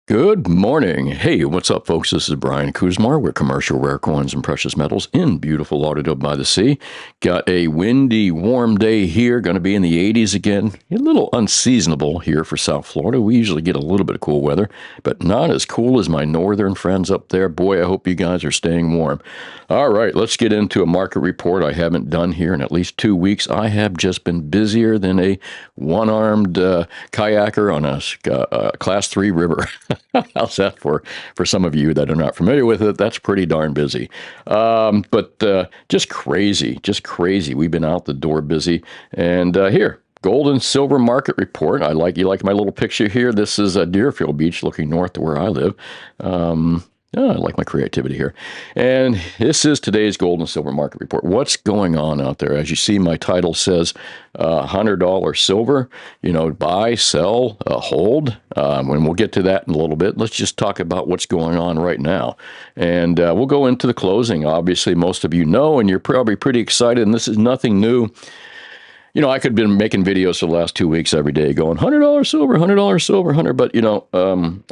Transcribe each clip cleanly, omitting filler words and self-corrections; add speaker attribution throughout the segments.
Speaker 1: Good morning. Hey, what's up, folks? This is Brian Kuzmar with Commercial Rare Coins and Precious Metals in beautiful Lauderdale by the Sea. Got a windy, warm day here, going to be in the 80s again. A little unseasonable here for South Florida. We usually get a little bit of cool weather, but not as cool as my northern friends up there. Boy, I hope you guys are staying warm. All right, let's get into a market report I haven't done here in at least 2 weeks. I have just been busier than a one-armed kayaker on a Class 3 river. How's that for some of you that are not familiar with it? That's pretty darn busy. But just crazy. We've been out the door busy. And here, gold and silver market report. You like my little picture here. This is Deerfield Beach looking north to where I live. I like my creativity here. And this is today's gold and silver market report. What's going on out there? As you see, my title says $100 silver, buy, sell, hold. And we'll get to that in a little bit. Let's just talk about what's going on right now. And we'll go into the closing. Obviously, most of you know, and you're probably pretty excited, and this is nothing new. I could have been making videos for the last 2 weeks every day going, $100 silver, $100 silver, 100. But, I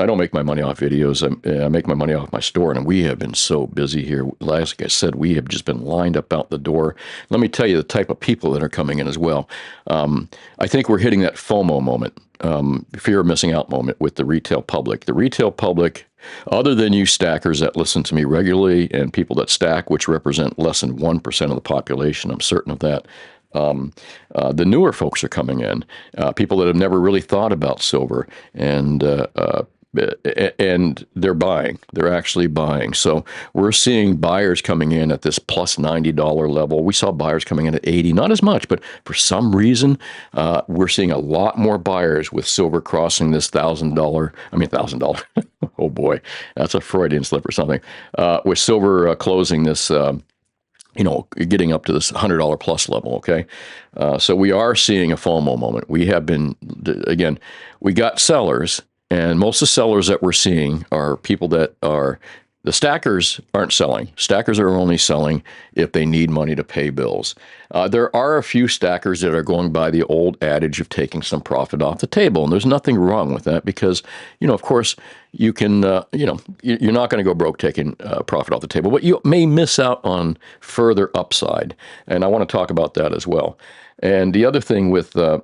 Speaker 1: don't make my money off videos. I make my money off my store. And we have been so busy here. Like I said, we have just been lined up out the door. Let me tell you the type of people that are coming in as well. I think we're hitting that FOMO moment, fear of missing out moment with the retail public. The retail public, other than you stackers that listen to me regularly and people that stack, which represent less than 1% of the population, I'm certain of that. The newer folks are coming in, people that have never really thought about silver, and they're buying. They're actually buying. So we're seeing buyers coming in at this plus $90 level. We saw buyers coming in at $80, not as much, but for some reason, we're seeing a lot more buyers with silver crossing this $1,000. Oh boy, that's a Freudian slip or something. With silver closing this. Getting up to this $100 plus level, okay? So we are seeing a FOMO moment. We have been, again, we got sellers, and most of the sellers that we're seeing are people that are, the stackers aren't selling. Stackers are only selling if they need money to pay bills. There are a few stackers that are going by the old adage of taking some profit off the table, and there's nothing wrong with that because, of course, you can, you're not going to go broke taking profit off the table, but you may miss out on further upside, and I want to talk about that as well. And the other thing with that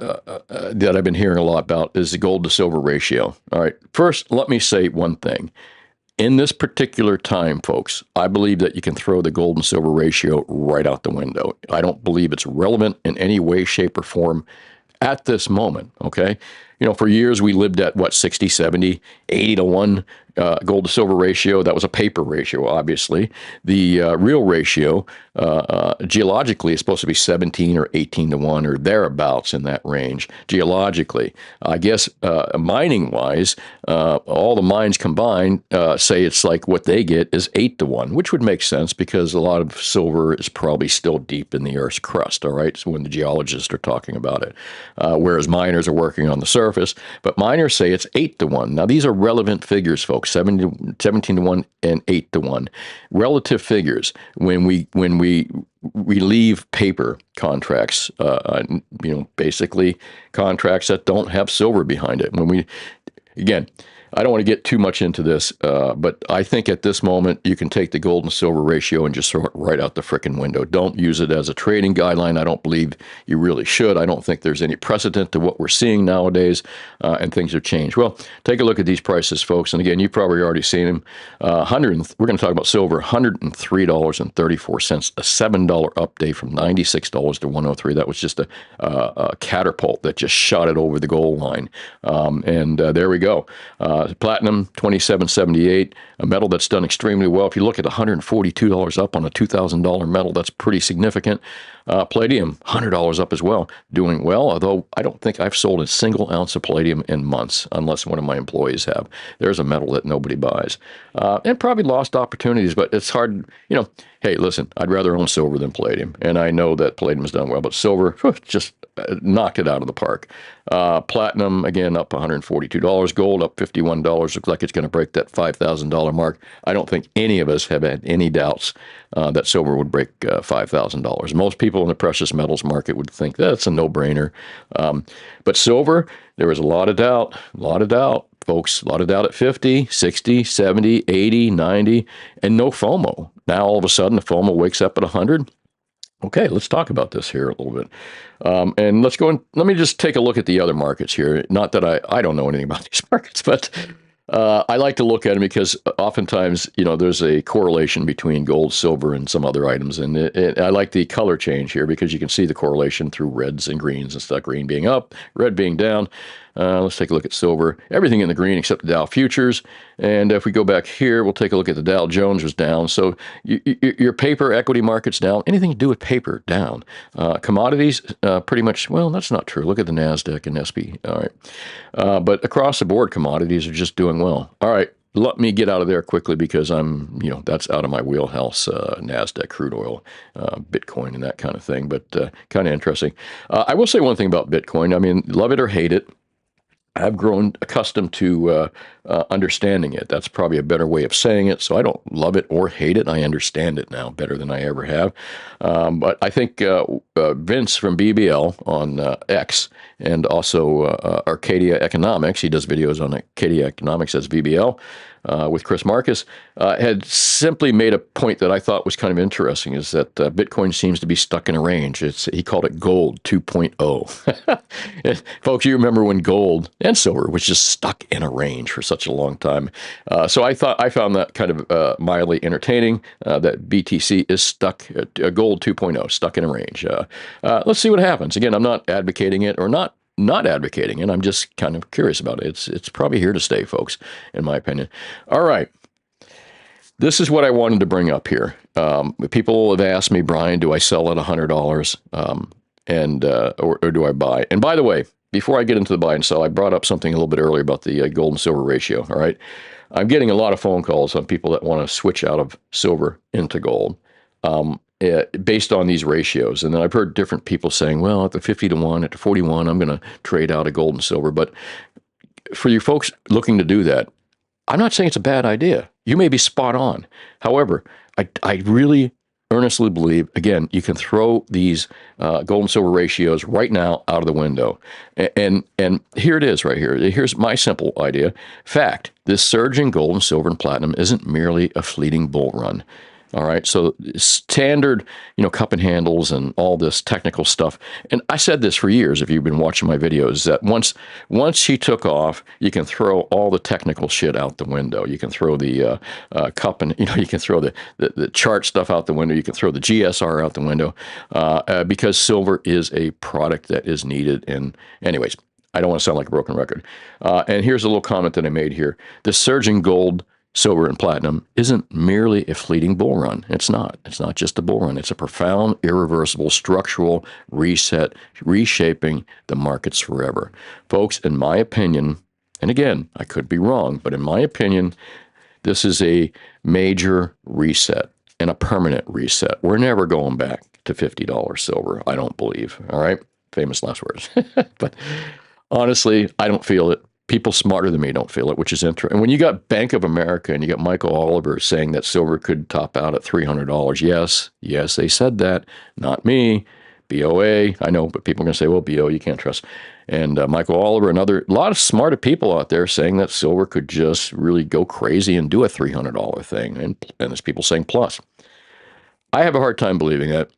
Speaker 1: I've been hearing a lot about is the gold to silver ratio. All right, first, let me say one thing. In this particular time, folks, I believe that you can throw the gold and silver ratio right out the window. I don't believe it's relevant in any way, shape, or form at this moment, okay? For years we lived at, 60, 70, 80 to 1 gold to silver ratio. That was a paper ratio, obviously. The real ratio, geologically, is supposed to be 17 or 18 to 1 or thereabouts in that range, geologically. I guess mining-wise, all the mines combined say it's like what they get is 8 to 1, which would make sense because a lot of silver is probably still deep in the Earth's crust, all right, so when the geologists are talking about it, whereas miners are working on the surface. But miners say it's 8 to 1. Now, these are relevant figures, folks, 17 to 1 and 8 to 1. Relative figures. When we leave paper contracts, basically contracts that don't have silver behind it. Again, I don't want to get too much into this, but I think at this moment you can take the gold and silver ratio and just throw it right out the frickin' window. Don't use it as a trading guideline. I don't believe you really should. I don't think there's any precedent to what we're seeing nowadays, and things have changed. Well, take a look at these prices, folks. And again, you've probably already seen them. We're going to talk about silver, $103.34, a $7 up day from $96 to $103. That was just a catapult that just shot it over the goal line. There we go. Platinum, $27.78, a metal that's done extremely well. If you look at $142 up on a $2,000 metal, that's pretty significant. Palladium, $100 up as well, doing well, although I don't think I've sold a single ounce of palladium in months, unless one of my employees have. There's a metal that nobody buys. And probably lost opportunities, but it's hard, hey, listen, I'd rather own silver than palladium, and I know that palladium has done well, but silver, just knocked it out of the park. Platinum, again, up $142. Gold up $51. Looks like it's going to break that $5,000 mark. I don't think any of us have had any doubts that silver would break $5,000. Most people in the precious metals market would think that's a no-brainer. But silver, there was a lot of doubt, folks, Lauderdale at 50, 60, 70, 80, 90, and no FOMO. Now, all of a sudden, the FOMO wakes up at 100. Okay, let's talk about this here a little bit. And let's go and let me just take a look at the other markets here. Not that I don't know anything about these markets, but I like to look at them because oftentimes, there's a correlation between gold, silver, and some other items. And I like the color change here because you can see the correlation through reds and greens and stuff. Green being up, red being down. Let's take a look at silver. Everything in the green except the Dow futures. And if we go back here, we'll take a look at the Dow Jones was down. So your paper equity market's down. Anything to do with paper, down. Commodities, pretty much, well, that's not true. Look at the NASDAQ and SP. All right. But across the board, commodities are just doing well. All right. Let me get out of there quickly because that's out of my wheelhouse, NASDAQ, crude oil, Bitcoin, and that kind of thing. But kind of interesting. I will say one thing about Bitcoin. I mean, love it or hate it. I've grown accustomed to understanding it. That's probably a better way of saying it. So I don't love it or hate it. I understand it now better than I ever have. But I think Vince from BBL on X and also Arcadia Economics, he does videos on Arcadia Economics as BBL, with Chris Marcus, had simply made a point that I thought was kind of interesting, is that Bitcoin seems to be stuck in a range. He called it gold 2.0. Folks, you remember when gold and silver was just stuck in a range for such a long time. So I found that kind of mildly entertaining, that BTC is stuck at gold 2.0, stuck in a range. Let's see what happens. Again, I'm not advocating it or not advocating it. I'm just kind of curious about it. It's probably here to stay, folks, in my opinion. All right. This is what I wanted to bring up here. People have asked me, Brian, do I sell at $100 or do I buy? And by the way, before I get into the buy and sell, I brought up something a little bit earlier about the gold and silver ratio. All right. I'm getting a lot of phone calls on people that want to switch out of silver into gold. Based on these ratios. And then I've heard different people saying, well, at the 50 to 1, at the 41, I'm going to trade out of gold and silver. But for you folks looking to do that, I'm not saying it's a bad idea. You may be spot on. However, I really earnestly believe, again, you can throw these gold and silver ratios right now out of the window. And here it is right here. Here's my simple idea. Fact, this surge in gold and silver and platinum isn't merely a fleeting bull run. All right, so standard, cup and handles and all this technical stuff. And I said this for years, if you've been watching my videos, that once she took off, you can throw all the technical shit out the window. You can throw the cup and, you can throw the chart stuff out the window. You can throw the GSR out the window because silver is a product that is needed. And anyways, I don't want to sound like a broken record. And here's a little comment that I made here. The surge in gold, silver, and platinum isn't merely a fleeting bull run. It's not. It's not just a bull run. It's a profound, irreversible, structural reset, reshaping the markets forever. Folks, in my opinion, and again, I could be wrong, but in my opinion, this is a major reset and a permanent reset. We're never going back to $50 silver, I don't believe. All right? Famous last words. But honestly, I don't feel it. People smarter than me don't feel it, which is interesting. And when you got Bank of America and you got Michael Oliver saying that silver could top out at $300, yes, they said that. Not me. BOA, I know, but people are going to say, well, BO, you can't trust. And Michael Oliver and a lot of smarter people out there saying that silver could just really go crazy and do a $300 thing. And there's people saying plus. I have a hard time believing that.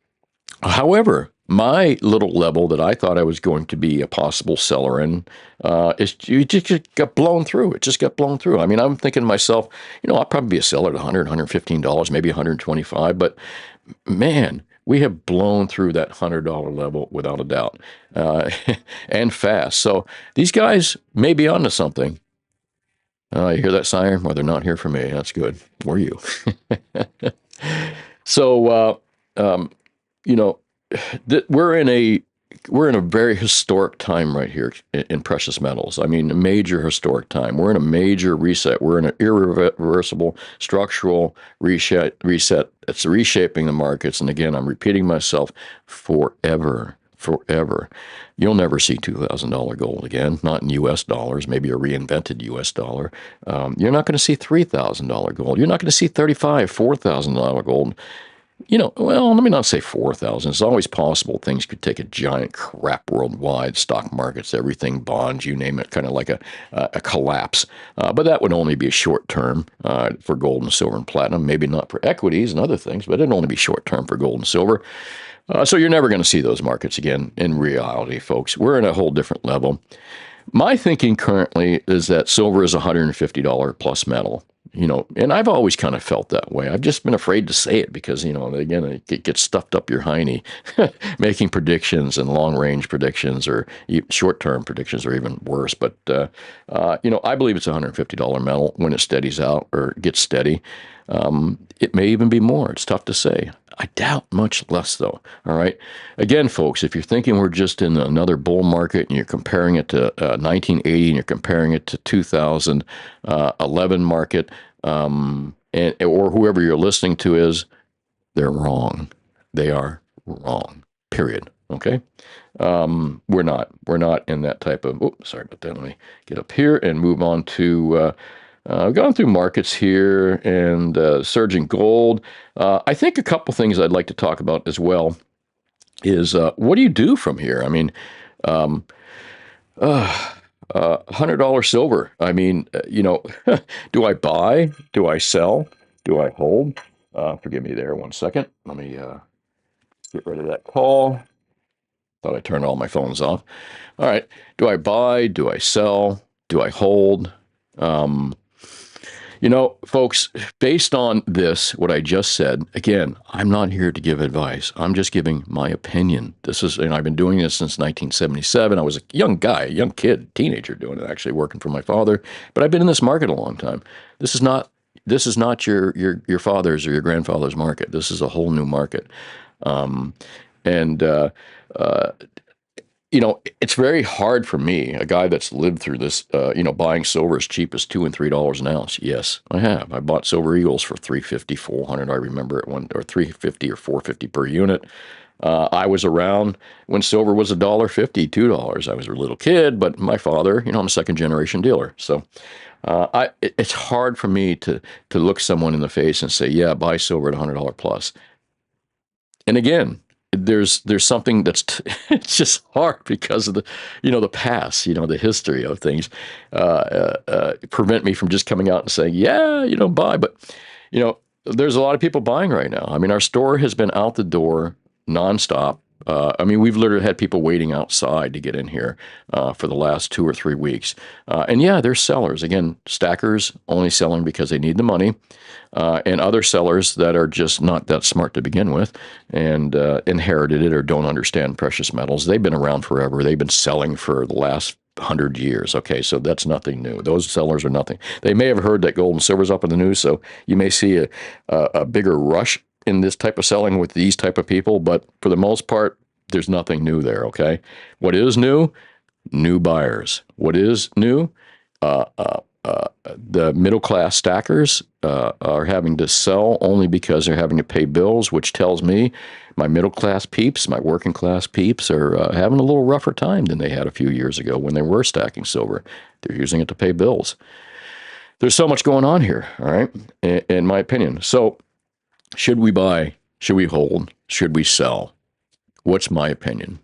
Speaker 1: However, my little level that I thought I was going to be a possible seller in, it just got blown through. It just got blown through. I mean, I'm thinking to myself, I'll probably be a seller at $100, $115, maybe $125. But man, we have blown through that $100 level without a doubt, and fast. So these guys may be onto something. You hear that, sire? Well, they're not here for me. That's good. Or you. So, we're in a very historic time right here in precious metals. I mean, a major historic time. We're in a major reset. We're in an irreversible structural reset. It's reshaping the markets. And again, I'm repeating myself, forever. You'll never see $2,000 gold again, not in U.S. dollars, maybe a reinvented U.S. dollar. You're not going to see $3,000 gold. You're not going to see $4,000 gold. well, let me not say 4,000. It's always possible things could take a giant crap worldwide, stock markets, everything, bonds, you name it, kind of like a collapse. But that would only be short term for gold and silver and platinum, maybe not for equities and other things, but it'd only be short term for gold and silver. So you're never going to see those markets again in reality, folks. We're in a whole different level. My thinking currently is that silver is $150 plus metal. And I've always kind of felt that way. I've just been afraid to say it because, again, it gets stuffed up your hiney, making predictions and long range predictions or short term predictions are even worse. But, I believe it's $150 metal when it steadies out or gets steady. It may even be more. It's tough to say. I doubt much less, though. All right. Again, folks, if you're thinking we're just in another bull market and you're comparing it to 1980 and you're comparing it to 2011 market, or whoever you're listening to is, they're wrong. They are wrong. Period. Okay. We're not in that type of. Oops, sorry about that. Let me get up here and move on to. I've gone through markets here and surging gold. I think a couple things I'd like to talk about as well is what do you do from here? I mean, $100 silver. I mean, do I buy? Do I sell? Do I hold? Forgive me there 1 second. Let me get rid of that call. Thought I turned all my phones off. All right. Do I buy? Do I sell? Do I hold? Folks, based on this, what I just said, again, I'm not here to give advice. I'm just giving my opinion. I've been doing this since 1977. I was a young guy, a young kid, teenager doing it, actually working for my father. But I've been in this market a long time. This is not your father's or your grandfather's market. This is a whole new market. And it's very hard for me, a guy that's lived through this, buying silver as cheap as $2 and $3 an ounce. Yes, I have. I bought silver eagles for $350, $400. I remember it or $350 or $450 per unit. I was around when silver was $1.50, $2. I was a little kid, but my father, I'm a second generation dealer. So it's hard for me to look someone in the face and say, yeah, buy silver at $100 plus. And again, there's something that's it's just hard because of the past, the history of things prevent me from just coming out and saying, yeah, buy. But, there's a lot of people buying right now. I mean, our store has been out the door nonstop. We've literally had people waiting outside to get in here for the last 2 or 3 weeks. And yeah, there's sellers. Again, stackers only selling because they need the money. And other sellers that are just not that smart to begin with and inherited it or don't understand precious metals. They've been around forever. They've been selling for the last 100 years. Okay, so that's nothing new. Those sellers are nothing. They may have heard that gold and silver's up in the news, so you may see a bigger rush in this type of selling with these type of people, but for the most part, there's nothing new there, okay? What is new? New buyers. What is new? The middle-class stackers are having to sell only because they're having to pay bills, which tells me my middle-class peeps, my working-class peeps are having a little rougher time than they had a few years ago when they were stacking silver. They're using it to pay bills. There's so much going on here, all right, in my opinion. So should we buy? Should we hold? Should we sell? What's my opinion?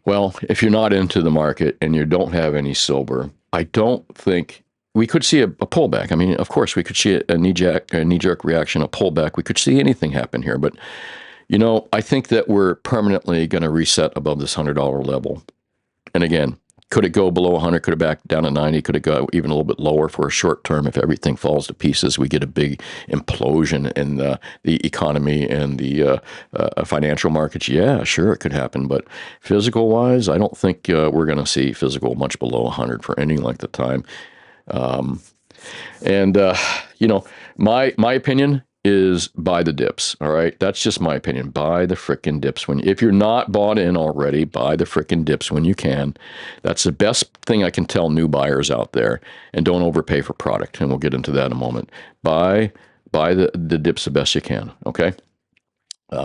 Speaker 1: Well, if you're not into the market and you don't have any silver, I don't think we could see a pullback. I mean, of course, we could see a knee-jerk reaction, a pullback. We could see anything happen here. But, I think that we're permanently going to reset above this $100 level. And again, could it go below 100? Could it back down to 90? Could it go even a little bit lower for a short term? If everything falls to pieces, we get a big implosion in the economy and the financial markets. Yeah, sure, it could happen. But physical-wise, I don't think we're going to see physical much below 100 for any length of time. My opinion is buy the dips. All right. That's just my opinion. Buy the frickin' dips if you're not bought in already, buy the frickin' dips when you can. That's the best thing I can tell new buyers out there, and don't overpay for product. And we'll get into that in a moment. Buy the dips the best you can. Okay.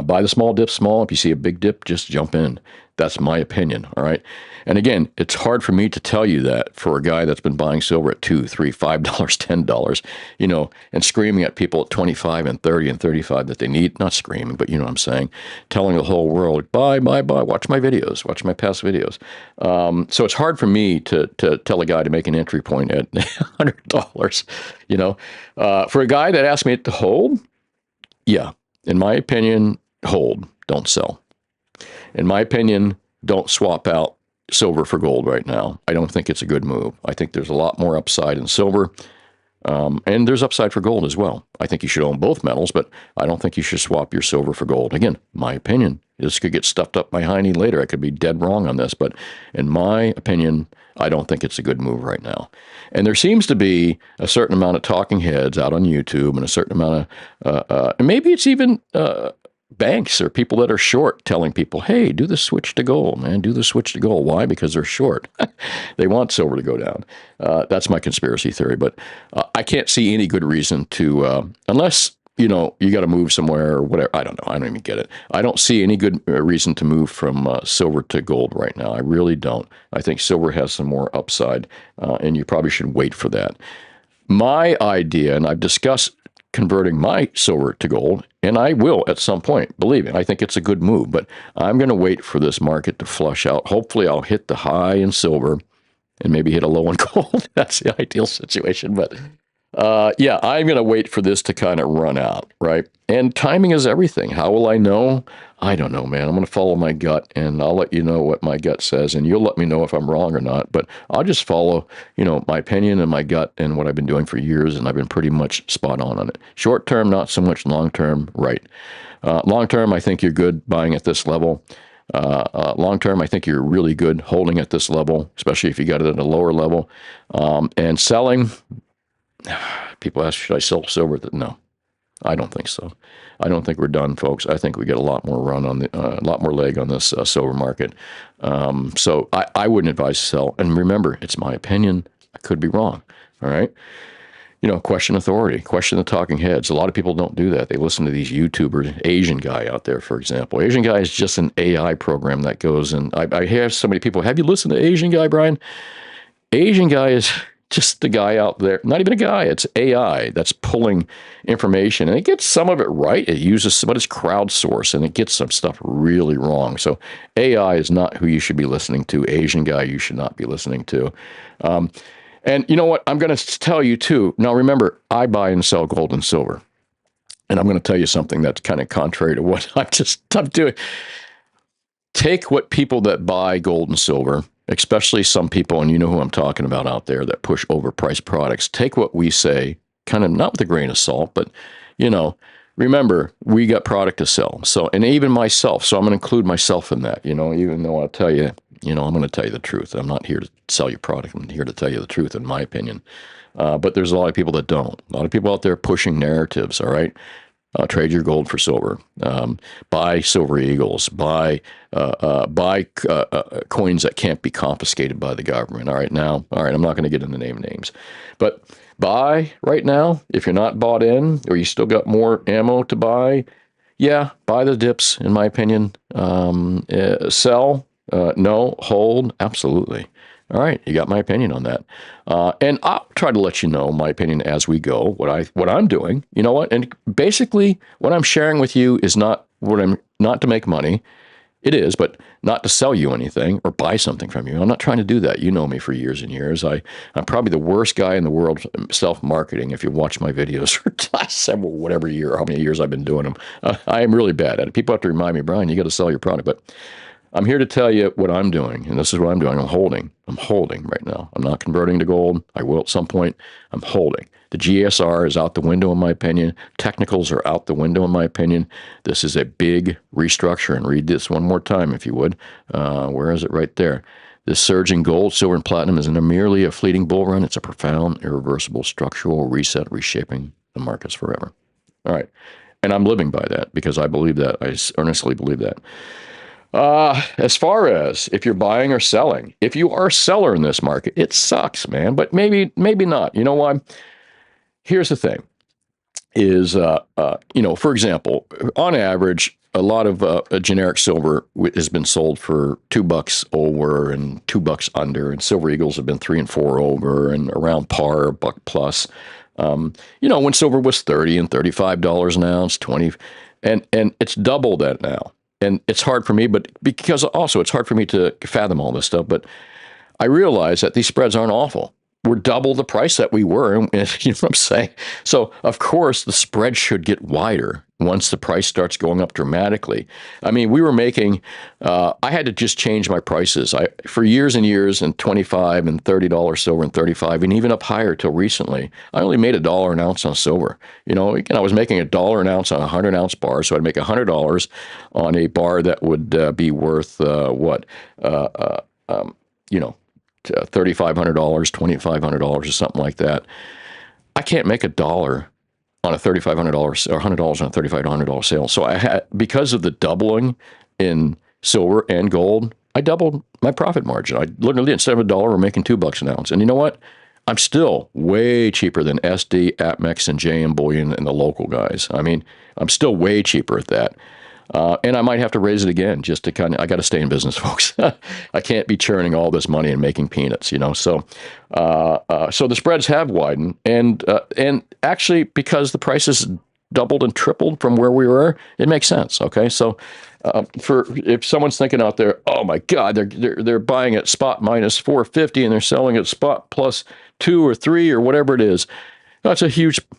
Speaker 1: Buy the small dip small. If you see a big dip, just jump in. That's my opinion. All right. And again, it's hard for me to tell you that for a guy that's been buying silver at $2, $3, $5, $10, and screaming at people at 25 and 30 and 35 that they need, not screaming, but you know what I'm saying, telling the whole world, buy, buy, buy, watch my videos, watch my past videos. So it's hard for me to tell a guy to make an entry point at $100, for a guy that asked me to hold, yeah, in my opinion, hold, don't sell. In my opinion, don't swap out silver for gold right now. I don't think it's a good move. I think there's a lot more upside in silver, and there's upside for gold as well. I think you should own both metals, but I don't think you should swap your silver for gold. Again, my opinion. This could get stuffed up my hiney later. I could be dead wrong on this, but in my opinion, I don't think it's a good move right now. And there seems to be a certain amount of talking heads out on YouTube and a certain amount of, and maybe it's even banks or people that are short telling people, hey, do the switch to gold, man. Do the switch to gold. Why? Because they're short. They want silver to go down. That's my conspiracy theory. But I can't see any good reason to, unless, you got to move somewhere or whatever. I don't know. I don't even get it. I don't see any good reason to move from silver to gold right now. I really don't. I think silver has some more upside, and you probably should wait for that. My idea, and I've discussed converting my silver to gold, and I will at some point, believe me. I think it's a good move, but I'm going to wait for this market to flush out. Hopefully, I'll hit the high in silver and maybe hit a low in gold. That's the ideal situation, but yeah, I'm going to wait for this to kind of run out, right? And timing is everything. How will I know? I don't know, man. I'm going to follow my gut, and I'll let you know what my gut says, and you'll let me know if I'm wrong or not. But I'll just follow, my opinion and my gut and what I've been doing for years, and I've been pretty much spot on it. Short term, not so much. Long term, right. Long term, I think you're good buying at this level. Long term, I think you're really good holding at this level, especially if you got it at a lower level. And selling, people ask, should I sell silver? No, I don't think so. I don't think we're done, folks. I think we get a lot more run on a lot more leg on this silver market. So I wouldn't advise to sell. And remember, it's my opinion. I could be wrong. All right. Question authority, question the talking heads. A lot of people don't do that. They listen to these YouTubers, Asian guy out there, for example. Asian guy is just an AI program that goes, and I hear so many people, have you listened to Asian guy, Brian? Asian guy is just the guy out there, not even a guy, it's AI that's pulling information, and it gets some of it right. It uses, but it's crowdsourced, and it gets some stuff really wrong. So AI is not who you should be listening to. Asian guy you should not be listening to. And you know what? I'm going to tell you too. Now remember, I buy and sell gold and silver. And I'm going to tell you something that's kind of contrary to what I'm doing. Take what people that buy gold and silver, especially some people, and you know who I'm talking about out there that push overpriced products. Take what we say, kind of not with a grain of salt, but remember, we got product to sell. So, and even myself. So I'm going to include myself in that, even though I'll tell you, I'm going to tell you the truth. I'm not here to sell you product. I'm here to tell you the truth, in my opinion. But there's a lot of people that don't. A lot of people out there pushing narratives, all right? Trade your gold for silver. Buy silver eagles. Buy coins that can't be confiscated by the government. All right, now, I'm not going to get into name names. But buy right now, if you're not bought in or you still got more ammo to buy, yeah, buy the dips, in my opinion. Sell. No, hold, absolutely. All right, you got my opinion on that, and I'll try to let you know my opinion as we go. What I'm doing, you know what, and basically what I'm sharing with you is not to make money. It is, but not to sell you anything or buy something from you. I'm not trying to do that. You know me for years and years. I'm probably the worst guy in the world self-marketing. If you watch my videos for the last several, whatever year, how many years I've been doing them, I am really bad at it. People have to remind me, Brian, you got to sell your product, but I'm here to tell you what I'm doing, and this is what I'm doing. I'm holding right now. I'm not converting to gold. I will at some point. I'm holding. The GSR is out the window, in my opinion. Technicals are out the window, in my opinion. This is a big restructure, and read this one more time, if you would. Where is it? Right there. This surge in gold, silver, and platinum isn't merely a fleeting bull run. It's a profound, irreversible structural reset, reshaping the markets forever. All right. And I'm living by that because I believe that. I earnestly believe that. As far as if you're buying or selling, if you are a seller in this market, it sucks, man, but maybe not. You know why? Here's the thing is, for example, on average, a lot of generic silver has been sold for $2 over and $2 under, and Silver Eagles have been 3 and 4 over and around par, buck plus. When silver was $30 and $35 an ounce, 20, and it's double that now. And it's hard for me, but because also it's hard for me to fathom all this stuff. But I realize that these spreads aren't awful. We're double the price that we were. And, you know what I'm saying? So, of course, the spread should get wider once the price starts going up dramatically. I mean, we were making, I had to just change my prices. For years and years, and $25 and $30 silver and 35, and even up higher till recently, I only made $1 an ounce on silver. I was making $1 an ounce on a 100-ounce bar, so I'd make $100 on a bar that would be worth $3,500, $2,500 or something like that. I can't make $1 on a $3,500 or $100 on a $3,500 sale. So I had, because of the doubling in silver and gold, I doubled my profit margin. I literally, instead of $1, we're making $2 an ounce. And you know what? I'm still way cheaper than SD, APMEX, and JM Bullion and the local guys. I mean, I'm still way cheaper at that. And I might have to raise it again just to I got to stay in business, folks. I can't be churning all this money and making peanuts, So the spreads have widened. And actually, because the prices doubled and tripled from where we were, it makes sense. Okay. So if someone's thinking out there, oh my God, they're buying at spot minus 450 and they're selling at spot plus 2 or 3 or whatever it is. That's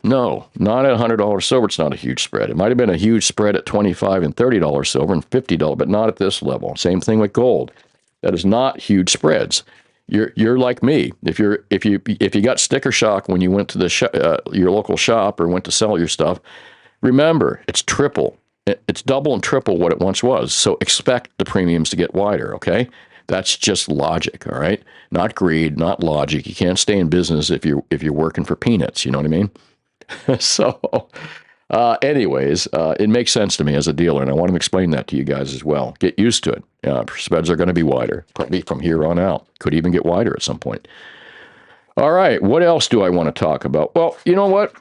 Speaker 1: no, not at $100 silver. It's not a huge spread. It might have been a huge spread at $25 and $30 silver and $50, but not at this level. Same thing with gold. That is not huge spreads. You're like me. If you got sticker shock when you went to your local shop or went to sell your stuff, remember it's triple. It's double and triple what it once was. So expect the premiums to get wider. Okay. That's just logic, all right? Not greed, not logic. You can't stay in business if you're working for peanuts. You know what I mean? So, anyways, it makes sense to me as a dealer, and I want to explain that to you guys as well. Get used to it. Spreads are going to be wider, probably from here on out. Could even get wider at some point. All right, what else do I want to talk about? Well, you know what?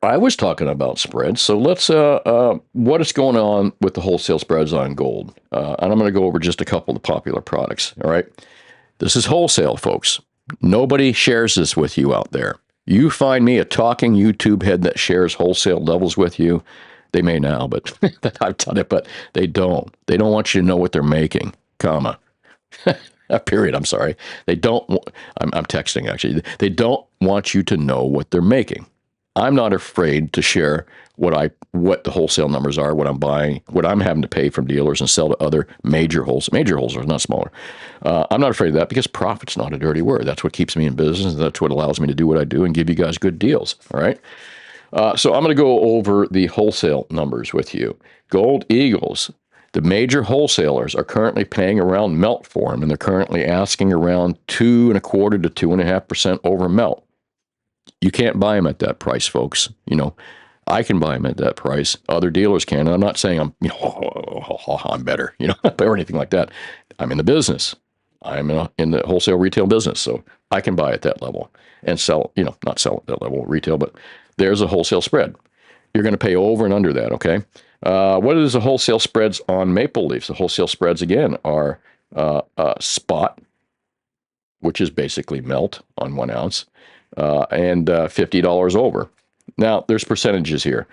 Speaker 1: I was talking about spreads, so let's, what is going on with the wholesale spreads on gold? And I'm going to go over just a couple of the popular products, all right? This is wholesale, folks. Nobody shares this with you out there. You find me a talking YouTube head that shares wholesale levels with you. They may now, but I've done it, but they don't. They don't want you to know what they're making, comma. Period, I'm sorry. They don't, I'm texting actually. They don't want you to know what they're making. I'm not afraid to share what the wholesale numbers are, what I'm buying, what I'm having to pay from dealers and sell to other major wholesalers, not smaller. I'm not afraid of that because profit's not a dirty word. That's what keeps me in business. That's what allows me to do what I do and give you guys good deals. All right. So I'm going to go over the wholesale numbers with you. Gold Eagles, the major wholesalers are currently paying around melt for them, and they're currently asking around 2.25% to 2.5% over melt. You can't buy them at that price, folks. I can buy them at that price. Other dealers can. And I'm not saying I'm better, or anything like that. I'm in the business. I'm in the wholesale retail business, so I can buy at that level and sell. Not sell at that level retail, but there's a wholesale spread. You're going to pay over and under that. Okay. What is the wholesale spreads on maple leafs? The wholesale spreads again are spot, which is basically melt on 1 ounce. And $50 over. Now, there's percentages here.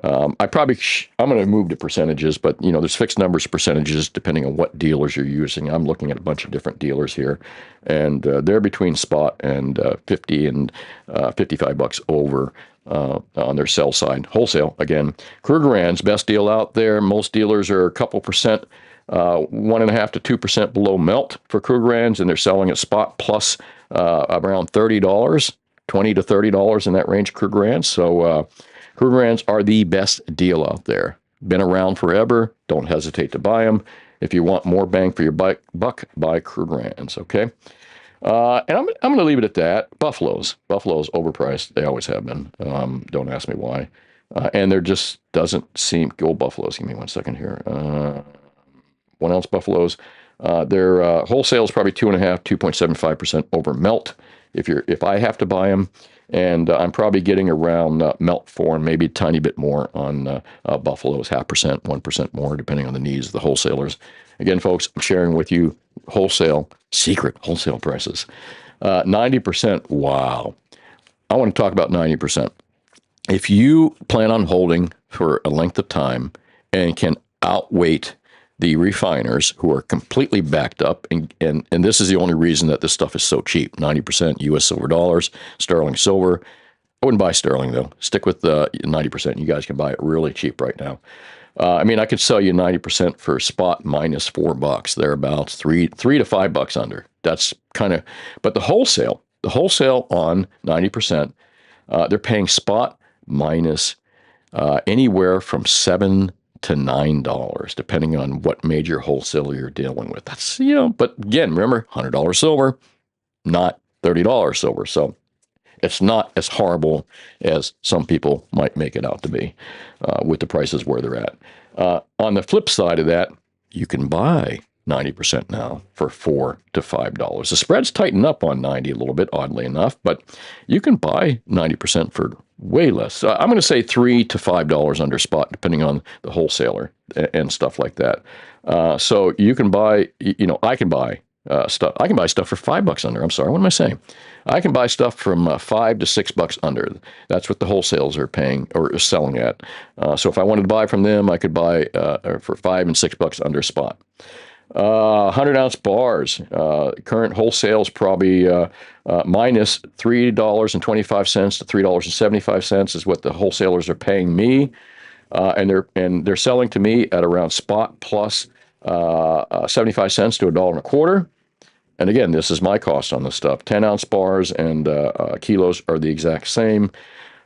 Speaker 1: I'm going to move to percentages, but, there's fixed numbers percentages depending on what dealers you're using. I'm looking at a bunch of different dealers here, and they're between spot and 50 and $55 over on their sell side. Wholesale, again, Krugerrand's best deal out there. Most dealers are a couple percent, 1.5% to 2% below melt for Krugerrand's, and they're selling at spot plus around $30, $20 to $30 in that range, Krugerrand's. So Krugerrand's are the best deal out there. Been around forever. Don't hesitate to buy them. If you want more bang for your buck, buy Krugerrand's, okay? And I'm going to leave it at that. Buffalo's overpriced. They always have been. Don't ask me why. And there just doesn't seem, gold Buffalo's, give me 1 second here. 1 ounce Buffalo's. Their wholesale is probably 2.75% over melt. if I have to buy them, and I'm probably getting around melt form, maybe a tiny bit more on Buffalo's, 0.5%, 1% more, depending on the needs of the wholesalers. Again, folks, I'm sharing with you secret wholesale prices. 90%, wow. I want to talk about 90%. If you plan on holding for a length of time and can outweight the refiners who are completely backed up, and this is the only reason that this stuff is so cheap, 90% U.S. silver dollars, sterling silver. I wouldn't buy sterling, though. Stick with 90%. You guys can buy it really cheap right now. I mean, I could sell you 90% for spot minus $4, thereabouts, $3 to $5 under. That's kind of, but the wholesale on 90%, they're paying spot minus anywhere from $7 to $9, depending on what major wholesaler you're dealing with. That's, but again, remember, $100 silver, not $30 silver. So it's not as horrible as some people might make it out to be with the prices where they're at. On the flip side of that, you can buy 90% now for $4 to $5. The spreads tighten up on 90 a little bit, oddly enough, but you can buy 90% for way less. I'm going to say $3 to $5 under spot, depending on the wholesaler and stuff like that. So you can buy, I can buy stuff. I can buy stuff for $5 under. I'm sorry, what am I saying? I can buy stuff from $5 to $6 under. That's what the wholesalers are paying or selling at. So if I wanted to buy from them, I could buy for $5 and $6 under spot. 100-ounce bars. Current wholesale is probably minus $3.25 to $3.75 is what the wholesalers are paying me, and they're selling to me at around spot plus 75 cents to $1.25. And again, this is my cost on this stuff. 10-ounce bars and kilos are the exact same.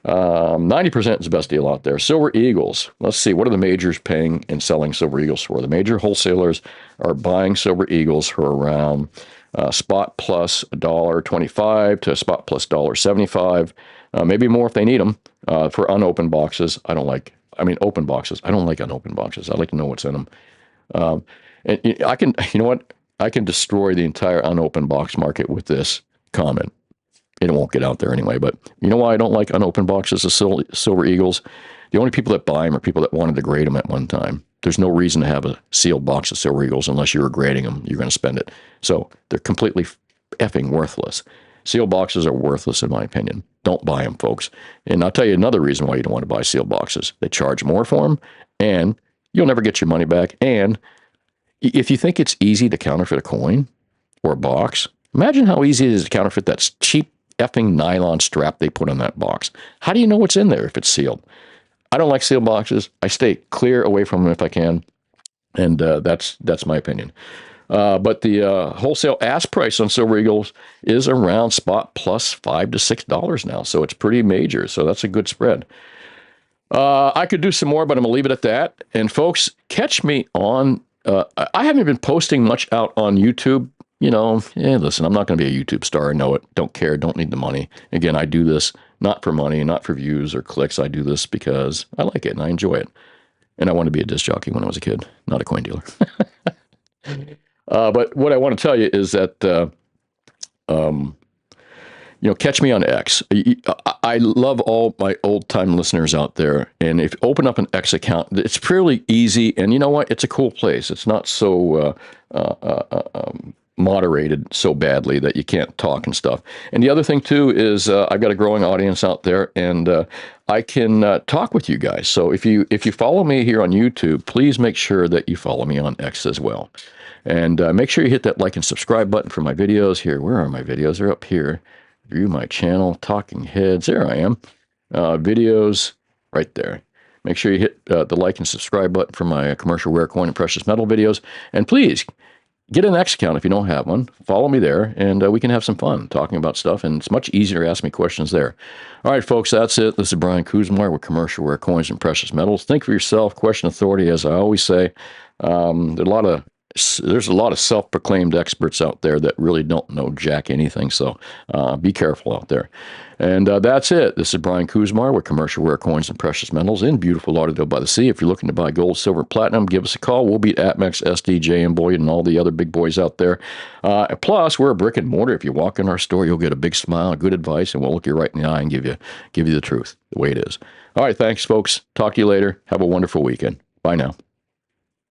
Speaker 1: 90% is the best deal out there. Silver Eagles. Let's see. What are the majors paying and selling Silver Eagles for? The major wholesalers are buying Silver Eagles for around spot plus $1.25 to spot plus $1.75. Maybe more if they need them for unopened boxes. Open boxes. I don't like unopened boxes. I like to know what's in them. And I can, I can destroy the entire unopened box market with this comment. It won't get out there anyway, but you know why I don't like unopened boxes of Silver Eagles? The only people that buy them are people that wanted to grade them at one time. There's no reason to have a sealed box of Silver Eagles unless you were grading them. You're going to spend it. So they're completely effing worthless. Sealed boxes are worthless in my opinion. Don't buy them, folks. And I'll tell you another reason why you don't want to buy sealed boxes. They charge more for them, and you'll never get your money back. And if you think it's easy to counterfeit a coin or a box, imagine how easy it is to counterfeit that cheap effing nylon strap they put on that box. How do you know what's in there if it's sealed? I don't like sealed boxes. I stay clear away from them if I can, and that's my opinion. But the wholesale ask price on Silver Eagles is around spot plus $5 to $6 now, so it's pretty major. So that's a good spread. I could do some more, but I'm gonna leave it at that. And folks, catch me on. I haven't been posting much out on YouTube. Listen, I'm not going to be a YouTube star. I know it. Don't care. Don't need the money. Again, I do this not for money, not for views or clicks. I do this because I like it and I enjoy it. And I wanted to be a disc jockey when I was a kid, not a coin dealer. But what I want to tell you is that, catch me on X. I love all my old-time listeners out there. And if you open up an X account, it's fairly easy. And you know what? It's a cool place. It's not so moderated so badly that you can't talk and stuff. And the other thing too is I've got a growing audience out there, and I can talk with you guys. So if you follow me here on YouTube, please make sure that you follow me on X as well. And make sure you hit that like and subscribe button for my videos here. Where are my videos? They're up here. View my channel, Talking Heads. There I am. Videos right there. Make sure you hit the like and subscribe button for my commercial rare coin and precious metal videos. And please get an X account if you don't have one. Follow me there, and we can have some fun talking about stuff. And it's much easier to ask me questions there. All right, folks, that's it. This is Brian Kuzmar with Commercial Rare Coins and Precious Metals. Think for yourself. Question authority, as I always say. There are a lot of there's a lot of self-proclaimed experts out there that really don't know jack anything. So be careful out there. And that's it. This is Brian Kuzmar with Commercial Rare Coins and Precious Metals in beautiful Lauderdale by the Sea. If you're looking to buy gold, silver, platinum, give us a call. We'll beat APMEX, SDJ, and Boyd and all the other big boys out there. Plus, we're a brick and mortar. If you walk in our store, you'll get a big smile, good advice, and we'll look you right in the eye and give you the truth, the way it is. All right, thanks, folks. Talk to you later. Have a wonderful weekend. Bye now.